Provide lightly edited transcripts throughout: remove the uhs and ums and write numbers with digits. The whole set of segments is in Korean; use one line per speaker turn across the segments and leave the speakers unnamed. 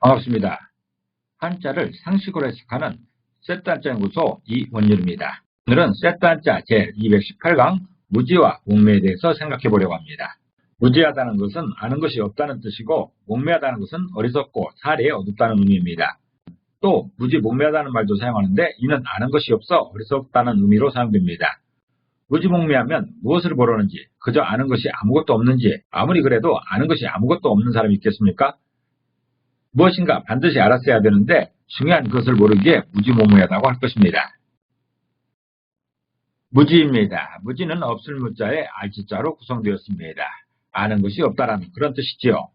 반갑습니다. 한자를 상식으로 해석하는 셋단자연구소 이원율입니다. 오늘은 셋단자 제218강 무지와 목매에 대해서 생각해 보려고 합니다. 무지하다는 것은 아는 것이 없다는 뜻이고 목매하다는 것은 어리석고 사리에 어둡다는 의미입니다. 또 무지 목매하다는 말도 사용하는데 이는 아는 것이 없어 어리석다는 의미로 사용됩니다. 무지목매하면 무엇을 모르는지, 그저 아는 것이 아무것도 없는지, 아무리 그래도 아는 것이 아무것도 없는 사람이 있겠습니까? 무엇인가 반드시 알았어야 되는데 중요한 것을 모르기에 무지목매하다고 할 것입니다. 무지입니다. 무지는 없을 무자에 알지자로 구성되었습니다. 아는 것이 없다라는 그런 뜻이지요.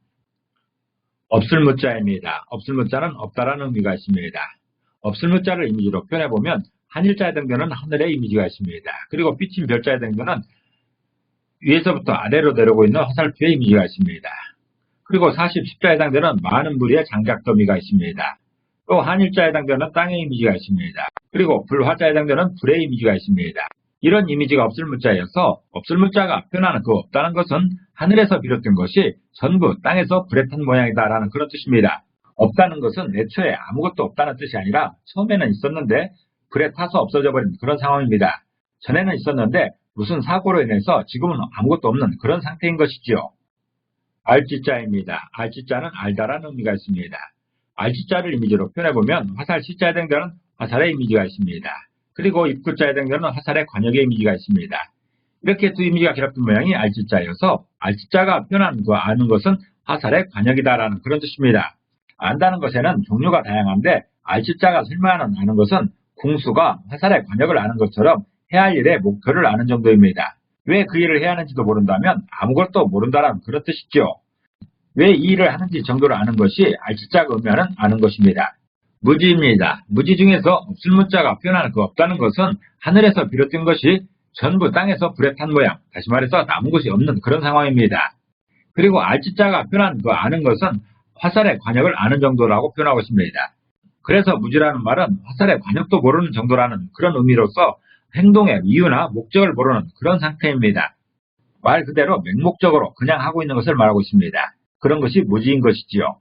없을 무자입니다. 없을 무자는 없다라는 의미가 있습니다. 없을 무자를 이미지로 표현해보면 한일자에 해당되는 하늘의 이미지가 있습니다. 그리고 삐친 별자에 해당되는 위에서부터 아래로 내려오고 있는 화살표의 이미지가 있습니다. 그리고 40, 10자에 해당되는 많은 무리의 장작더미가 있습니다. 또 한일자에 해당되는 땅의 이미지가 있습니다. 그리고 불화자에 해당되는 불의 이미지가 있습니다. 이런 이미지가 없을 무자여서 없을 무자가 표현하는 그 없다는 것은 하늘에서 비롯된 것이 전부 땅에서 불에 탄 모양이다라는 그런 뜻입니다. 없다는 것은 애초에 아무것도 없다는 뜻이 아니라 처음에는 있었는데 불에 타서 없어져 버린 그런 상황입니다. 전에는 있었는데 무슨 사고로 인해서 지금은 아무것도 없는 그런 상태인 것이지요. 알지자입니다. 알지자는 알다라는 의미가 있습니다. 알지자를 이미지로 표현해보면 화살 시자에 해당되는 화살의 이미지가 있습니다. 그리고 입구자에 해당되는 화살의 관역의 이미지가 있습니다. 이렇게 두 이미지가 결합된 모양이 알지자여서 알지자가 표현하는 그 아는 것은 화살의 관역이다라는 그런 뜻입니다. 안다는 것에는 종류가 다양한데 알지자가 설명하는 아는 것은 궁수가 화살의 관역을 아는 것처럼 해야 할 일의 목표를 아는 정도입니다. 왜 그 일을 해야 하는지도 모른다면 아무것도 모른다라는 그런 뜻이죠. 왜 이 일을 하는지 정도를 아는 것이 알지자가 의미하는 아는 것입니다. 무지입니다. 무지 중에서 없을 무자가 표현하는 그 없다는 것은 하늘에서 비롯된 것이 전부 땅에서 불에 탄 모양, 다시 말해서 남은 것이 없는 그런 상황입니다. 그리고 알지자가 표현하는 그 아는 것은 화살의 관역을 아는 정도라고 표현하고 있습니다. 그래서 무지라는 말은 화살의 관역도 모르는 정도라는 그런 의미로서 행동의 이유나 목적을 모르는 그런 상태입니다. 말 그대로 맹목적으로 그냥 하고 있는 것을 말하고 있습니다. 그런 것이 무지인 것이지요.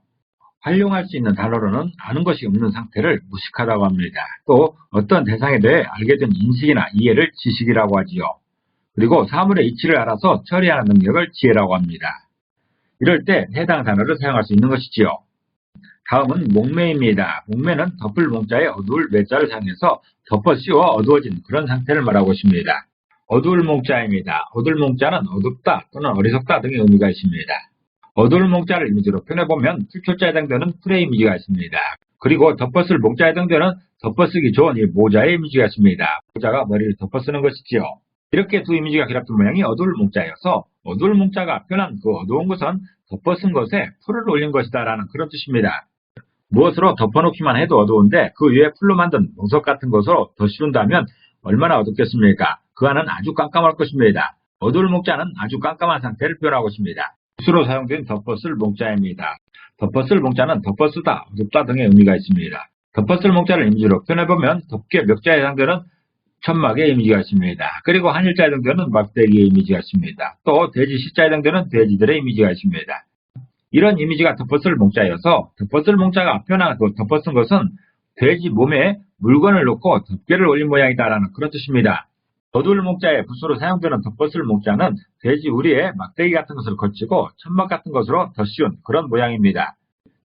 활용할 수 있는 단어로는 아는 것이 없는 상태를 무식하다고 합니다. 또 어떤 대상에 대해 알게 된 인식이나 이해를 지식이라고 하지요. 그리고 사물의 이치를 알아서 처리하는 능력을 지혜라고 합니다. 이럴 때 해당 단어를 사용할 수 있는 것이지요. 다음은 목매입니다. 목매는 덮을 몽자에 어두울 매자를 사용해서 덮어 씌워 어두워진 그런 상태를 말하고 있습니다. 어두울 몽자입니다. 어두울 몽자는 어둡다 또는 어리석다 등의 의미가 있습니다. 어두울 몽자를 이미지로 표현해보면 풀초자에 해당되는 풀의 이미지가 있습니다. 그리고 덮어쓸 몽자에 해당되는 덮어쓰기 좋은 이 모자의 이미지가 있습니다. 모자가 머리를 덮어쓰는 것이지요. 이렇게 두 이미지가 결합된 모양이 어두울 몽자여서 어두울 몽자가 표현한 그 어두운 것은 덮어쓴 것에 풀을 올린 것이다 라는 그런 뜻입니다. 무엇으로 덮어놓기만 해도 어두운데 그 위에 풀로 만든 몽석 같은 것으로 더 씌운다면 얼마나 어둡겠습니까? 그 안은 아주 깜깜할 것입니다. 어두울 몽자는 아주 깜깜한 상태를 표현하고 있습니다. 붓으로 사용된 덮어쓸 몽자입니다. 덮어쓸 몽자는 덮어쓰다, 어둡다 등의 의미가 있습니다. 덮어쓸 몽자를 이미지로 표현해보면 덮개 멱자에 해당되는 천막의 이미지가 있습니다. 그리고 한일자에 해당되는 막대기의 이미지가 있습니다. 또 돼지 시자에 해당되는 돼지들의 이미지가 있습니다. 이런 이미지가 덮어쓸 몽자여서 덮어쓸 몽자가 표현한 그 덮어쓴 것은 돼지 몸에 물건을 놓고 덮개를 올린 모양이다라는 그런 뜻입니다. 어두울 몽자에 붓으로 사용되는 덮어쓸 몽자는 돼지 우리에 막대기 같은 것을 거치고 천막 같은 것으로 덧씌운 그런 모양입니다.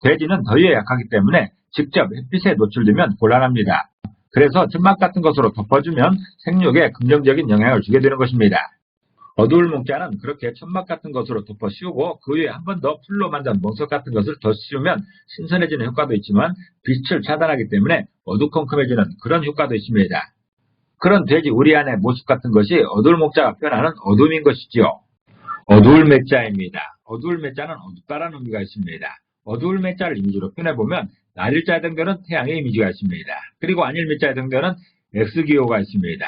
돼지는 더위에 약하기 때문에 직접 햇빛에 노출되면 곤란합니다. 그래서 천막 같은 것으로 덮어주면 생육에 긍정적인 영향을 주게 되는 것입니다. 어두울 몽자는 그렇게 천막 같은 것으로 덮어 씌우고 그 위에 한 번 더 풀로 만든 몽석 같은 것을 더 씌우면 신선해지는 효과도 있지만 빛을 차단하기 때문에 어두컴컴해지는 그런 효과도 있습니다. 그런 돼지 우리 안의 모습 같은 것이 어두울 몽자가 표현하는 어둠인 것이지요. 어두울 매자입니다. 어두울 매자는 어둡다라는 의미가 있습니다. 어두울 매자를 이미지로 표현해보면 날일자에 해당되는 태양의 이미지가 있습니다. 그리고 안일 매자에 해당되는 X기호가 있습니다.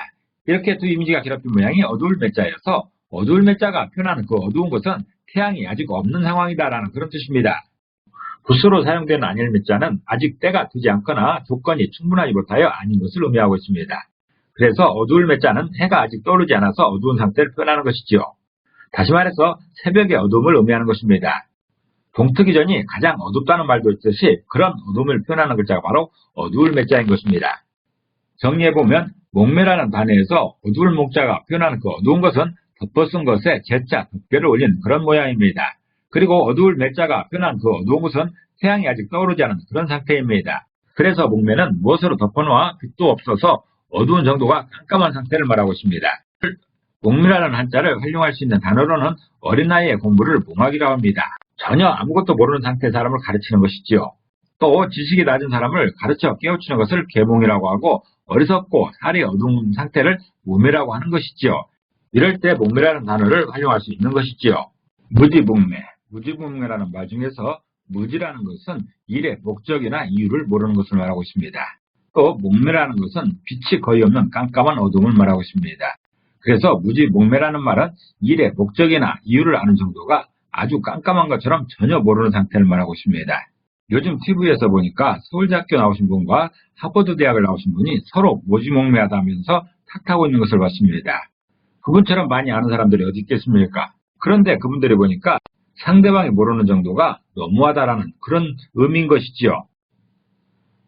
이렇게 두 이미지가 결합된 모양이 어두울 매자여서 어두울 매자가 표현하는 그 어두운 것은 태양이 아직 없는 상황이다라는 그런 뜻입니다. 붓으로 사용되는 안일 매자는 아직 때가 되지 않거나 조건이 충분하지 못하여 아닌 것을 의미하고 있습니다. 그래서 어두울 매자는 해가 아직 떠오르지 않아서 어두운 상태를 표현하는 것이지요. 다시 말해서 새벽의 어두움을 의미하는 것입니다. 동트기 전이 가장 어둡다는 말도 있듯이 그런 어둠을 표현하는 글자가 바로 어두울 매자인 것입니다. 정리해보면 목매라는 단어에서 어두울 목자가 표현하는 그 어두운 것은 덮어쓴 것에 재자, 덮개를 올린 그런 모양입니다. 그리고 어두울 매자가 표현한 그 어두운 것은 태양이 아직 떠오르지 않은 그런 상태입니다. 그래서 목매는 무엇으로 덮어놓아 빛도 없어서 어두운 정도가 깜깜한 상태를 말하고 있습니다. 목매라는 한자를 활용할 수 있는 단어로는 어린 나이의 공부를 몽학이라고 합니다. 전혀 아무것도 모르는 상태의 사람을 가르치는 것이지요. 또 지식이 낮은 사람을 가르쳐 깨우치는 것을 계몽이라고 하고 어리석고 살이 어두운 상태를 무매라고 하는 것이지요. 이럴 때 목매라는 단어를 활용할 수 있는 것이지요. 무지목매, 무지목매라는 말 중에서 무지라는 것은 일의 목적이나 이유를 모르는 것을 말하고 있습니다. 또 목매라는 것은 빛이 거의 없는 깜깜한 어둠을 말하고 있습니다. 그래서 무지목매라는 말은 일의 목적이나 이유를 아는 정도가 아주 깜깜한 것처럼 전혀 모르는 상태를 말하고 있습니다. 요즘 TV에서 보니까 서울대학교 나오신 분과 하버드 대학을 나오신 분이 서로 무지목매하다면서 탁하고 있는 것을 봤습니다. 그분처럼 많이 아는 사람들이 어디 있겠습니까? 그런데 그분들이 보니까 상대방이 모르는 정도가 너무하다라는 그런 의미인 것이지요.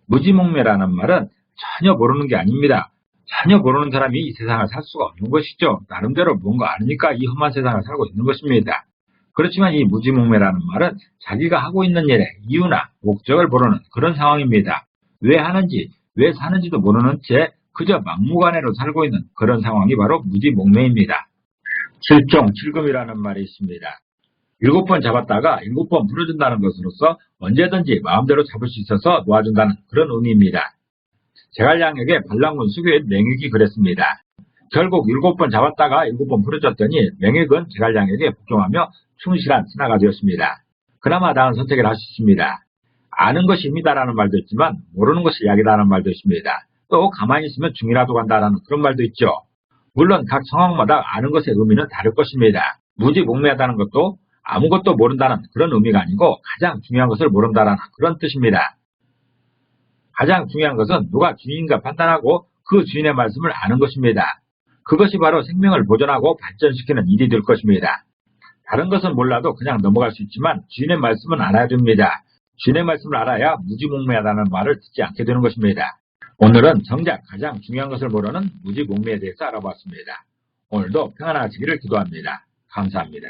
무지목매라는 말은 전혀 모르는 게 아닙니다. 전혀 모르는 사람이 이 세상을 살 수가 없는 것이죠. 나름대로 뭔가 아니니까 이 험한 세상을 살고 있는 것입니다. 그렇지만 이 무지목매라는 말은 자기가 하고 있는 일의 이유나 목적을 모르는 그런 상황입니다. 왜 하는지, 왜 사는지도 모르는 채 그저 막무가내로 살고 있는 그런 상황이 바로 무지목매입니다. 칠종칠금이라는 말이 있습니다. 7번 잡았다가 7번 풀어준다는 것으로서 언제든지 마음대로 잡을 수 있어서 놓아준다는 그런 의미입니다. 제갈량에게 반란군 수교인 맹익이 그랬습니다. 결국 7번 잡았다가 7번 풀어줬더니 맹익은 제갈량에게 복종하며 충실한 신하가 되었습니다. 그나마 나은 선택을 할 수 있습니다. 아는 것이 힘이다라는 말도 있지만 모르는 것이 약이다라는 말도 있습니다. 또 가만히 있으면 중이라도 간다라는 그런 말도 있죠. 물론 각 상황마다 아는 것의 의미는 다를 것입니다. 무지목매하다는 것도 아무것도 모른다는 그런 의미가 아니고 가장 중요한 것을 모른다라는 그런 뜻입니다. 가장 중요한 것은 누가 주인인가 판단하고 그 주인의 말씀을 아는 것입니다. 그것이 바로 생명을 보존하고 발전시키는 일이 될 것입니다. 다른 것은 몰라도 그냥 넘어갈 수 있지만 주인의 말씀은 알아야 됩니다. 주인의 말씀을 알아야 무지목매하다는 말을 듣지 않게 되는 것입니다. 오늘은 정작 가장 중요한 것을 모르는 무지목매에 대해서 알아봤습니다. 오늘도 평안하시기를 기도합니다. 감사합니다.